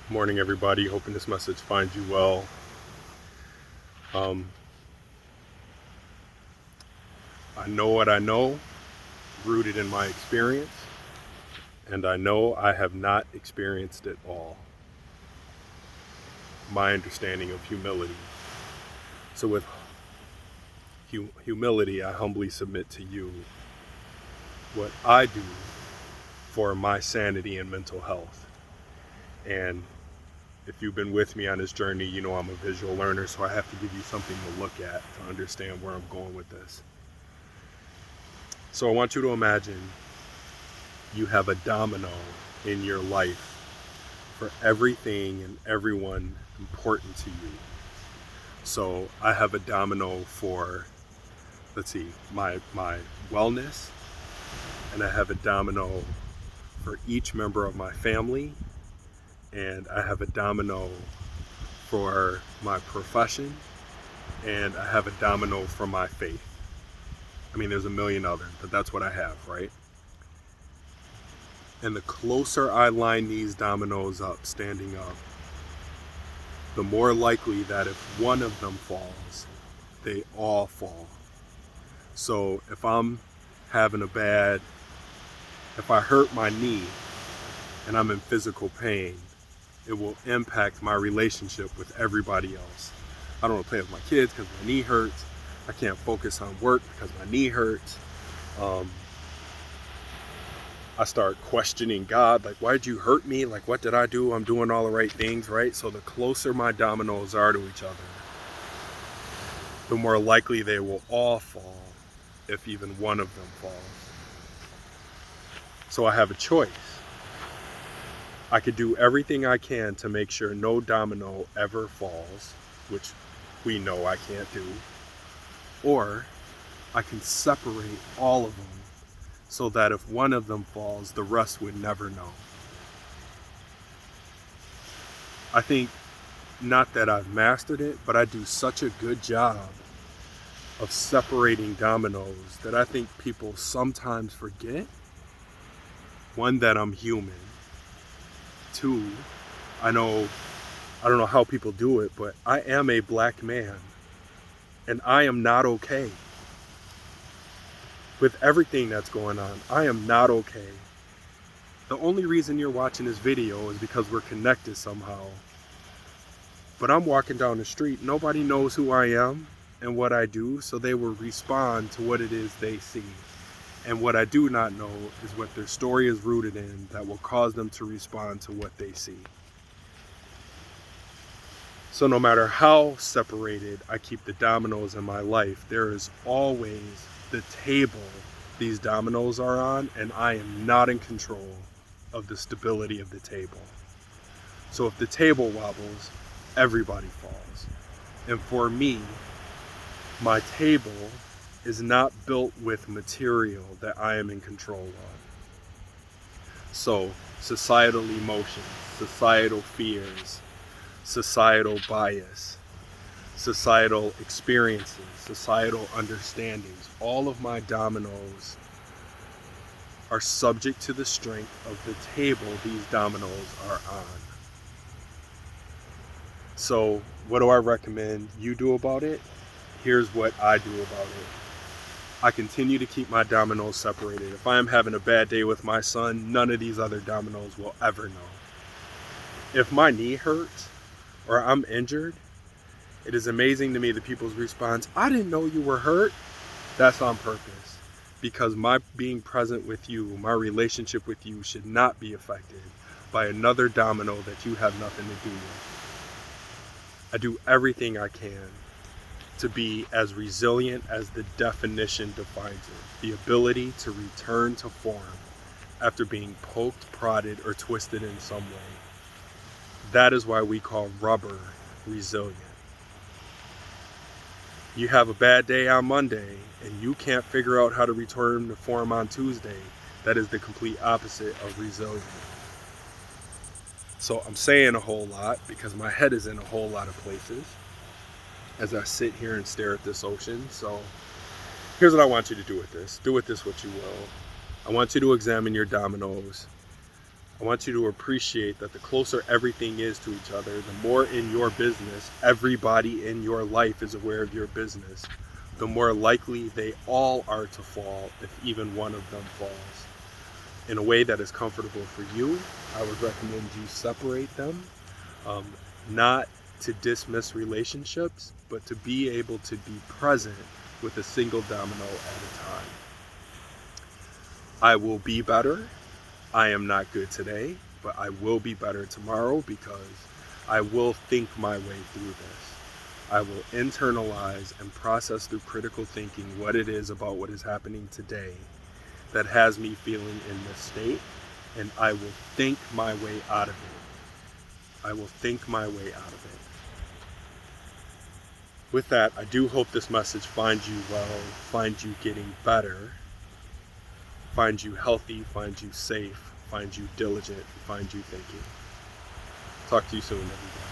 Morning, everybody. Hoping this message finds you well. Um, I know what I know, rooted in my experience, and I know I have not experienced it all. My understanding of humility. So, with humility, I humbly submit to you what I do for my sanity and mental health. And if you've been with me on this journey, you know I'm a visual learner, so I have to give you something to look at to understand where I'm going with this. So I want you to imagine you have a domino in your life for everything and everyone important to you. So I have a domino for, my wellness, and I have a domino for each member of my family, and I have a domino for my profession, and I have a domino for my faith. I mean, there's a million others, but that's what I have, right? And the closer I line these dominoes up, standing up, the more likely that if one of them falls, they all fall. So if I'm having if I hurt my knee and I'm in physical pain, it will impact my relationship with everybody else. I don't want to play with my kids because my knee hurts. I can't focus on work because my knee hurts. I start questioning God, like, why'd you hurt me? Like, what did I do? I'm doing all the right things, right? So the closer my dominoes are to each other, the more likely they will all fall if even one of them falls. So I have a choice. I could do everything I can to make sure no domino ever falls, which we know I can't do, or I can separate all of them so that if one of them falls, the rest would never know. I think, not that I've mastered it, but I do such a good job of separating dominoes that I think people sometimes forget. One, that I'm human. Two, I don't know how people do it, but I am a black man, and I am not okay. With everything that's going on, I am not okay. The only reason you're watching this video is because we're connected somehow. But I'm walking down the street, nobody knows who I am and what I do, so they will respond to what it is they see. And what I do not know is what their story is rooted in that will cause them to respond to what they see. So no matter how separated I keep the dominoes in my life, there is always the table these dominoes are on, and I am not in control of the stability of the table. So if the table wobbles, everybody falls. And for me, my table is not built with material that I am in control of. So societal emotions, societal fears, societal bias, societal experiences, societal understandings, all of my dominoes are subject to the strength of the table these dominoes are on. So what do I recommend you do about it? Here's what I do about it. I continue to keep my dominoes separated. If I am having a bad day with my son, none of these other dominoes will ever know. If my knee hurts or I'm injured, it is amazing to me the people's response, I didn't know you were hurt. That's on purpose, because my being present with you, my relationship with you should not be affected by another domino that you have nothing to do with. I do everything I can to be as resilient as the definition defines it, the ability to return to form after being poked, prodded, or twisted in some way. That is why we call rubber resilient. You have a bad day on Monday and you can't figure out how to return to form on Tuesday. That is the complete opposite of resilient. So I'm saying a whole lot because my head is in a whole lot of places as I sit here and stare at this ocean. So here's what I want you to do with this. Do with this what you will. I want you to examine your dominoes. I want you to appreciate that the closer everything is to each other, the more in your business, everybody in your life is aware of your business, the more likely they all are to fall if even one of them falls. In a way that is comfortable for you, I would recommend you separate them, not to dismiss relationships, but to be able to be present with a single domino at a time. I will be better. I am not good today, but I will be better tomorrow because I will think my way through this. I will internalize and process through critical thinking what it is about what is happening today that has me feeling in this state, and I will think my way out of it. I will think my way out of it. With that, I do hope this message finds you well, finds you getting better, finds you healthy, finds you safe, finds you diligent, finds you thinking. Talk to you soon, everybody.